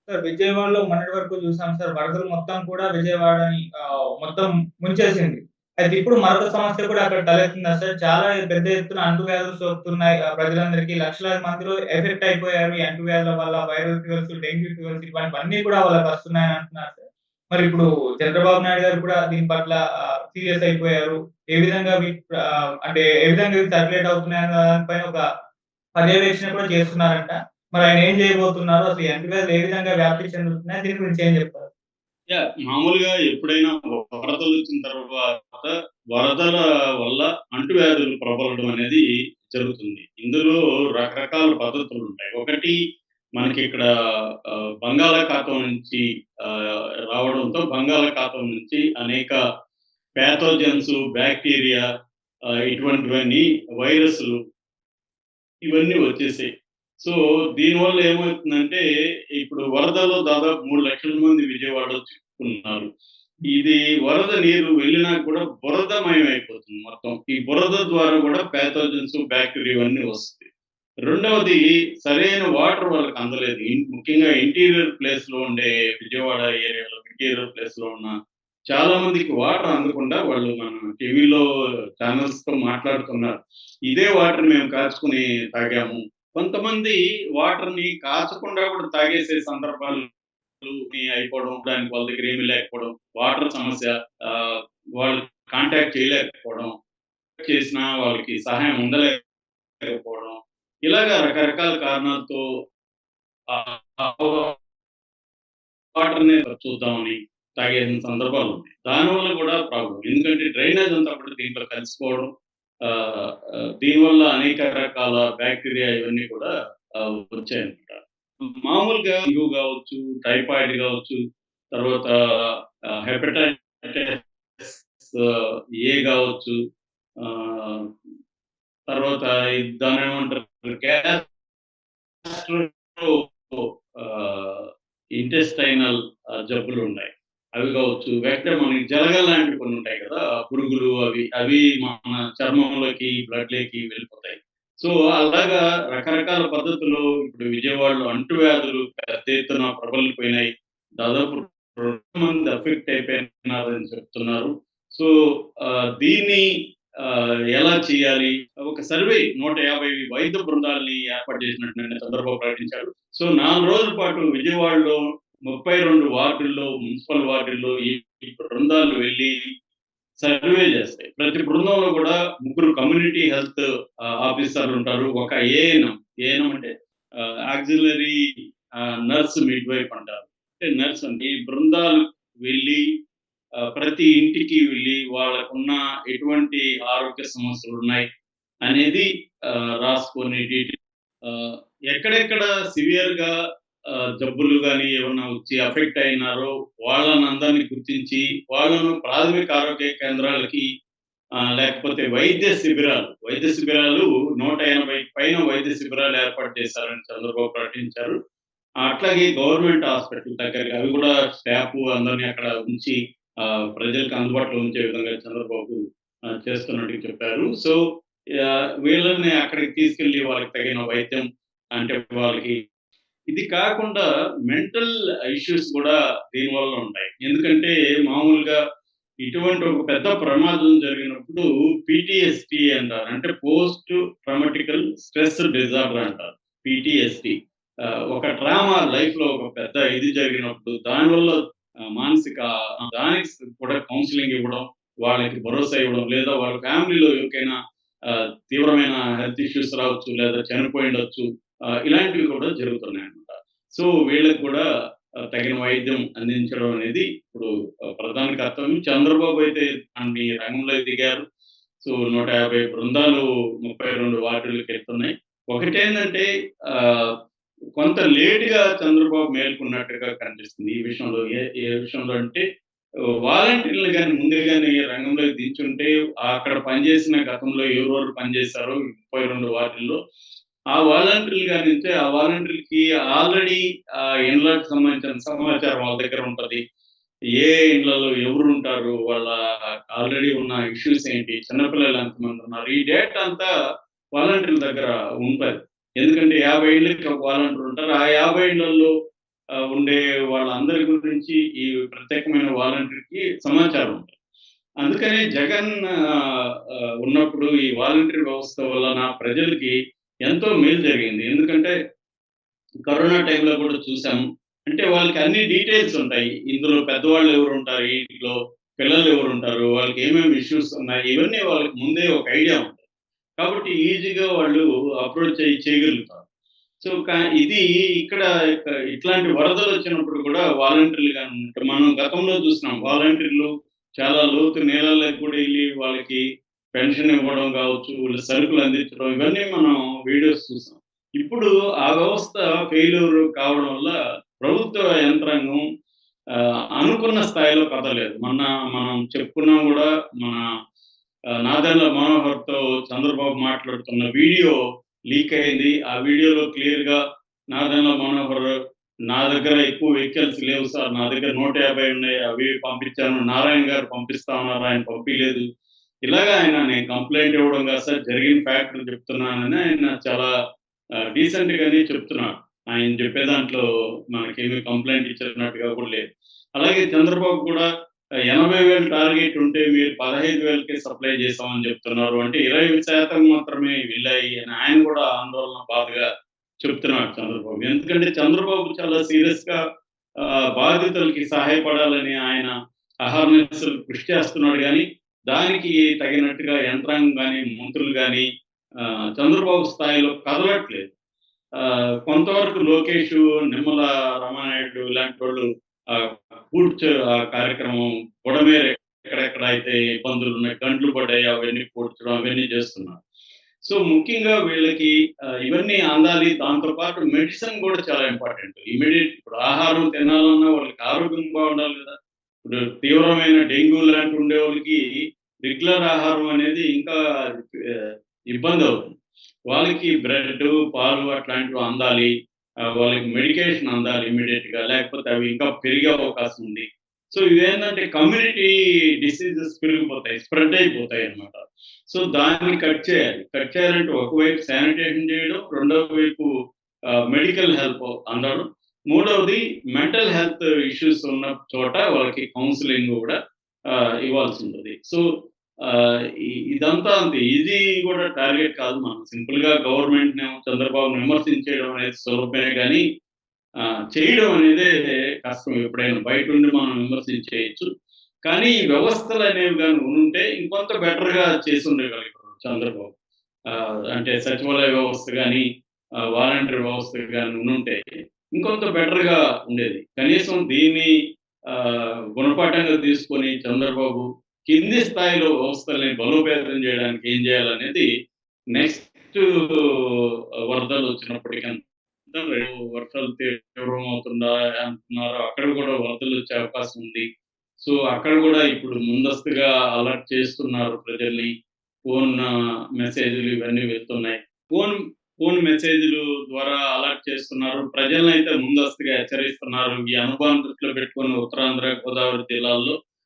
Sir విజయవాడలో మొన్నటి వరకు చూసాం సార్. వరదలు మొత్తం కూడా విజయవాడని మొత్తం ముంచేసింది. అయితే ఇప్పుడు మరొక సమస్య కూడా అక్కడ తలెత్తిందా సార్? చాలా పెద్ద ఎత్తున అంటువ్యాధులు సోకుతున్నాయి ప్రజలందరికీ. లక్షలాది మందిలో ఎఫెక్ట్ అయిపోయారు. ఈ అంటువ్యాధుల వల్ల వైరల్ ఫీవర్స్, డెంగ్యూ ఫీవర్స్ ఇటువంటివన్నీ కూడా వాళ్ళకొస్తున్నాయని అంటున్నారు సార్. మరి ఇప్పుడు చంద్రబాబు నాయుడు గారు కూడా దీని పట్ల సీరియస్ అయిపోయారు. ఏ విధంగా అంటే ఏ విధంగా ఇవి సర్క్యులేట్ అవుతున్నాయన్న దానిపైన ఒక పర్యవేక్షణ కూడా చేస్తున్నారంట. మరి ఆయన ఏం చేయబోతున్నారు? అసలు ఈ అంటువ్యాధులు ఏ విధంగా వ్యాప్తి చెందుతున్నాయి? దీని గురించి ఏం చెప్తారు? మామూలుగా ఎప్పుడైనా వరదలొచ్చిన తర్వాత వరదల వల్ల అంటువ్యాధులు ప్రబలడం అనేది జరుగుతుంది. ఇందులో రకరకాల పద్ధతులుంటాయి. ఒకటి మనకిక్కడ బంగాళాఖాతం నుంచి రావడంతో బంగాళాఖాతం నుంచి అనేక పాథోజన్స్, బాక్టీరియా ఇటువంటివన్నీ వైరస్‌లు ఇవన్నీ వచ్చేసాయి. సో, దీనివల్ల ఏమవుతుందంటే, ఇప్పుడు వరదల్లో దాదాపు 3,00,000 మంది విజయవాడలో చిక్కుకున్నారు. ఇది వరద నీరు వెళ్ళినా కూడా బురదమయం అయిపోతుంది మొత్తం. ఈ బురద ద్వారా కూడా పాథోజన్స్, బాక్టీరియా ఇవన్నీ వస్తాయి. రెండవది సరైన వాటర్ వాళ్ళకి అందలేదు. ముఖ్యంగా ఇంటీరియర్ ప్లేస్‌లో ఉండే విజయవాడ ఏరియాలో ఇంటీరియర్ ప్లేస్‌లో ఉన్న చాలా మందికి వాటర్ అందకుండా వాళ్ళు మన టీవీలో ఛానల్స్‌తో మాట్లాడుతున్నారు. ఇదే వాటర్ మేము కాచుకొని తాగాము. కొంతమంది వాటర్‌ని కాచకుండా కూడా తాగేసే సందర్భాలు అయిపోవడం, దానికి వాళ్ళ దగ్గర ఏమీ లేకపోవడం, వాటర్ సమస్య, ఆహ్, వాళ్ళు కాంటాక్ట్ చేయలేకపోవడం, చేసినా వాళ్ళకి సహాయం అందలేకపోవడం, ఇలాగ రకరకాల కారణాలతో ఆహ్, వాటర్‌ని చూద్దామని తాగేసిన సందర్భాలున్నాయి. దానివల్ల కూడా ప్రాబ్లమ్. ఎందుకంటే డ్రైనేజ్ అంతా కూడా దీంట్లో కలిసిపోవడం, ఆహ్, దీనివల్ల అనేక రకాల బాక్టీరియా ఇవన్నీ కూడా వచ్చాయన్నమాట. మామూలుగా డెంగ్యూ గావచ్చు, టైఫాయిడ్ గావచ్చు, తర్వాత హెపటైటిస్ ఏ గావచ్చు, ఆహ్, తర్వాత దాన్నేమంటారు గ్యాస్ట్రో ఆహ్, ఇంటెస్టైనల్ జబ్బులున్నాయి. అవి గావచ్చు. వెంటనే మనకి జలగ లాంటివి కొన్నుంటాయి కదా! పురుగులు అవి మన చర్మంలోకి, బ్లడ్‌లోకి వెళ్ళిపోతాయి. సో, అలాగా రకరకాల పద్ధతులు ఇప్పుడు విజయవాడలో అంటువ్యాధులు పెద్ద ఎత్తున ప్రబలిపోయినాయి. దాదాపు 2 మంది అఫెక్ట్ అయిపోయినారని చెప్తున్నారు. సో, దీన్ని ఎలా చేయాలి? ఒక సర్వే 150 వైద్య బృందాల్ని ఏర్పాటు చేసినట్టు నిన్న చంద్రబాబు ప్రకటించారు. సో, 4 రోజుల పాటు విజయవాడలో 32 వార్డుల్లో, మున్సిపల్ వార్డుల్లో ఈ ఈ బృందాలు వెళ్లి సర్వే చేస్తాయి. ప్రతి బృందంలో కూడా ముగ్గురు కమ్యూనిటీ హెల్త్ ఆఫీసర్లుంటారు. ఒక ఏఎన్ఎం. ఏఎన్ఎం అంటే ఆక్సిలరీ నర్స్ మిడ్‌వైఫ్ అంటారు. అంటే నర్స్ అంటే ఈ బృందాలు వెళ్లి ప్రతి ఇంటికి వెళ్లి వాళ్ళకున్న ఎటువంటి ఆరోగ్య సమస్యలున్నాయి అనేది రాసుకొని ఆహ్, ఎక్కడెక్కడ సివియర్‌గా జబ్బులు గాని ఏమన్నా వచ్చి అఫెక్ట్ అయినారో వాళ్ళనందరిని గుర్తించి, వాళ్ళను ప్రాథమిక ఆరోగ్య కేంద్రాలకి లేకపోతే వైద్య శిబిరాలు 180 పైన వైద్య శిబిరాలు ఏర్పాటు చేశారని చంద్రబాబు ప్రకటించారు. అట్లాగే గవర్నమెంట్ హాస్పిటల్ దగ్గరగా అవి కూడా స్టాఫు అందరిని అక్కడ ఉంచి ప్రజలకు అందుబాటులో ఉంచే విధంగా చంద్రబాబు చేస్తున్నట్టు చెప్పారు. సో, వీళ్ళని అక్కడికి తీసుకెళ్ళి వాళ్ళకి తగిన వైద్యం అంటే వాళ్ళకి ఇది కాకుండా మెంటల్ ఇష్యూస్ కూడా దీనివల్ల ఉంటాయి. ఎందుకంటే మామూలుగా ఇటువంటి ఒక పెద్ద ప్రమాదం జరిగినప్పుడు పీటీఎస్‌టీ అంటారు. అంటే పోస్ట్ ట్రామాటికల్ స్ట్రెస్ డిజార్డర్ అంటారు. పీటీఎస్‌టీ. ఒక ట్రామా లైఫ్‌లో ఒక పెద్ద ఇది జరిగినప్పుడు దానివల్ల మానసిక దానికి కూడా కౌన్సెలింగ్ ఇవ్వడం, వాళ్ళకి భరోసా ఇవ్వడం, లేదా వాళ్ళ ఫ్యామిలీలో ఎవరికైనా తీవ్రమైన హెల్త్ ఇష్యూస్ రావచ్చు, లేదా చనిపోయుండొచ్చు. ఇలాంటివి కూడా జరుగుతున్నాయన్నమాట. సో, వీళ్ళకి కూడా తగిన వైద్యం అందించడం అనేది ఇప్పుడు ప్రధాన కర్తవ్యం. చంద్రబాబు అయితే అన్ని రంగంలో దిగారు. సో, 150 బృందాలు 32 వార్డులకెళ్తున్నాయి. ఒకటేందంటే ఆహ్, కొంత లేట్‌గా చంద్రబాబు మేల్కొన్నట్టుగా కనిపిస్తుంది ఈ విషయంలో. ఏ ఏ విషయంలో అంటే వాలంటీర్‌లు గాని ముందుగానే రంగంలోకి దించుంటే అక్కడ పనిచేసిన గతంలో ఎవరెవరు పనిచేశారో 32 వార్డుల్లో ఆ వాలంటీర్‌లు గానింటే ఆ వాలంటీర్‌లకి ఆల్రెడీ ఇళ్ళకి సంబంధించిన సమాచారం వాళ్ళ దగ్గర ఉంటది. ఏ ఇళ్ళలో ఎవరుంటారు? వాళ్ళ ఆల్రెడీ ఉన్న ఇష్యూస్ ఏంటి? చిన్న పిల్లలు ఎంతమందున్నారు? ఈ డేటా అంతా వాలంటీర్‌ల దగ్గర ఉంటది. ఎందుకంటే 50 ఇళ్ళకి ఒక వాలంటీర్ ఉంటారు. ఆ 50 ఇళ్ళల్లో ఉండే వాళ్ళందరి గురించి ఈ ప్రత్యేకమైన వాలంటీర్‌కి సమాచారం ఉంటది. అందుకనే జగన్ ఉన్నప్పుడు ఈ వాలంటీర్ వ్యవస్థ వలన ప్రజలకి ఎంతో మేలు జరిగింది. ఎందుకంటే కరోనా టైంలో కూడా చూసాము. అంటే వాళ్ళకి అన్ని డీటెయిల్స్ ఉంటాయి. ఇందులో పెద్దవాళ్ళు ఎవరుంటారు ఈ ఇంట్లో, పిల్లలు ఎవరుంటారు, వాళ్ళకి ఏమేమి ఇష్యూస్ ఉన్నాయి, ఇవన్నీ వాళ్ళకి ముందే ఒక ఐడియా ఉంటది. కాబట్టి ఈజీగా వాళ్ళు అప్రోచ్ చేయగలుగుతారు. సో, ఇది ఇక్కడ ఇట్లాంటి వరదలొచ్చినప్పుడు కూడా వాలంటీర్‌లు గాని మనం గతంలో చూసినాం. వాలంటీర్‌లు చాలా లోతు నీళ్ళలోకి కూడా ఎళ్లి వాళ్ళకి పెన్షన్ ఇవ్వడం కావచ్చు, వీళ్ళు సరుకులు అందించడం ఇవన్నీ మనం వీడియోస్ చూసాం. ఇప్పుడు ఆ వ్యవస్థ ఫెయిల్యూర్ కావడం వల్ల ప్రభుత్వ యంత్రాంగం అనుకున్న స్థాయిలో కదలలేదు. మనం చెప్పుకున్నాం గూడా మన నాదెండ్ల మనోహర్‌తో చంద్రబాబు మాట్లాడుతున్న వీడియో లీక్ అయింది. ఆ వీడియోలో క్లియర్‌గా నాదెండ్ల మనోహర్ నా దగ్గర ఎక్కువ వెహికల్స్ లేవు సార్. నా దగ్గర 150 ఉన్నాయి. అవి పంపించాను. నారాయణ గారు పంపిస్తా ఉన్నారు. ఆయన పంపియలేదు. ఇలాగ నేను కంప్లెయింట్ ఇవ్వడం కాదు సార్. జరిగిన ఫ్యాక్ట్‌లు చెప్తున్నానని ఆయన చాలా డీసెంట్‌గానే చెప్తున్నాడు. ఆయన చెప్పే దాంట్లో మనకేమి కంప్లెయింట్ ఇచ్చినట్టుగా కూడా లేదు. అలాగే చంద్రబాబు కూడా 80,000 టార్గెట్ ఉంటే మీరు 15,000కే సప్లై చేసామని చెప్తున్నారు. అంటే 20% మాత్రమే వెళ్ళాయి అని ఆయన కూడా ఆందోళన బాధగా చెప్తున్నాడు చంద్రబాబు. ఎందుకంటే చంద్రబాబు చాలా సీరియస్‌గా బాధితులకి సహాయపడాలని ఆయన అహర్నిశలు కృషి చేస్తున్నాడు గానీ, దానికి తగినట్టుగా యంత్రాంగం గాని, మంత్రులు గాని చంద్రబాబు స్థాయిలో కదలట్లేదు. కొంతవరకు లోకేషు, నిమ్మల రామానాయుడు ఇలాంటోళ్ళు ఆహ్, కార్యక్రమం బుడమేరు ఎక్కడెక్కడ అయితే ఇబ్బందులున్నాయి, గండ్లు పడ్డాయి అవన్నీ పూడ్చడం అవన్నీ చేస్తున్నారు. సో, ముఖ్యంగా వీళ్ళకి ఇవన్నీ అందాలి. దాంతో పాటు మెడిసిన్ గూడా చాలా ఇంపార్టెంట్. ఇమ్మీడియేట్ ఇప్పుడు ఆహారం తినాలన్నా వాళ్ళకి ఆరోగ్యం బావుండాలి గదా! ఇప్పుడు తీవ్రమైన డెంగ్యూ లాంటివి ఉండేవాళ్ళకి రెగ్యులర్ ఆహారం అనేది ఇంకా ఇబ్బందవుతుంది. వాళ్ళకి బ్రెడ్డు, పాలు అట్లాంటివి అందాలి. వాళ్ళకి మెడికేషన్ అందాలి ఇమ్మీడియేట్‌గా. లేకపోతే అవి ఇంకా పెరిగే అవకాశం ఉంది. సో, ఇవేంటంటే కమ్యూనిటీ డిసీజెస్ పెరిగిపోతాయి. స్ప్రెడ్ అయిపోతాయన్నమాట. సో, దాన్ని కట్ చేయాలి. కట్ చేయాలంటే ఒకవైపు శానిటేషన్ చేయడం, రెండో వైపు మెడికల్ హెల్ప్ అందడం. మూడవది మెంటల్ హెల్త్ ఇష్యూస్ ఉన్న చోట వాళ్ళకి కౌన్సెలింగ్ గూడా ఇవ్వాల్సుంటది. సో, ఇదంతా అంతే. ఇది గూడా టార్గెట్ కాదు. మనం సింపుల్‌గా గవర్నమెంట్‌నేమో చంద్రబాబుని విమర్శించేయడం అనేది సులభమే గానీ, చేయడం అనేదే కష్టం ఎప్పుడైనా. బయటుండి మనం విమర్శించేయొచ్చు. కానీ ఈ వ్యవస్థలనేవి గాని ఉంటే ఇంకొంత బెటర్‌గా చేసుండగలిగేవారు చంద్రబాబు. అంటే సచివాలయ వ్యవస్థ గాని, వాలంటీర్ వ్యవస్థ గాని ఉండుంటే ఇంకొంత బెటర్‌గా ఉండేది. కనీసం దీన్ని గుణపాఠంగా తీసుకొని చంద్రబాబు కింది స్థాయిలో వ్యవస్థల్ని బలోపేతం చేయడానికి ఏం చేయాలనేది నెక్స్ట్ వరదలొచ్చినప్పటికంతా వర్షాలు తీవ్రమవుతుందా అంటున్నారు. అక్కడ కూడా వరదలొచ్చే అవకాశం ఉంది. సో, అక్కడ గూడా ఇప్పుడు ముందస్తుగా అలర్ట్ చేస్తున్నారు ప్రజల్ని. ఫోన్ మెసేజ్‌లు ఇవన్నీ వెళ్తున్నాయి. ఫోన్ ఫోన్ మెసేజ్‌లు ద్వారా అలర్ట్ చేస్తున్నారు. ప్రజలనైతే ముందస్తుగా హెచ్చరిస్తున్నారు. ఈ అనుభవాన్ని దృష్టిలో పెట్టుకొని ఉత్తరాంధ్ర, గోదావరి జిల్లాల్లో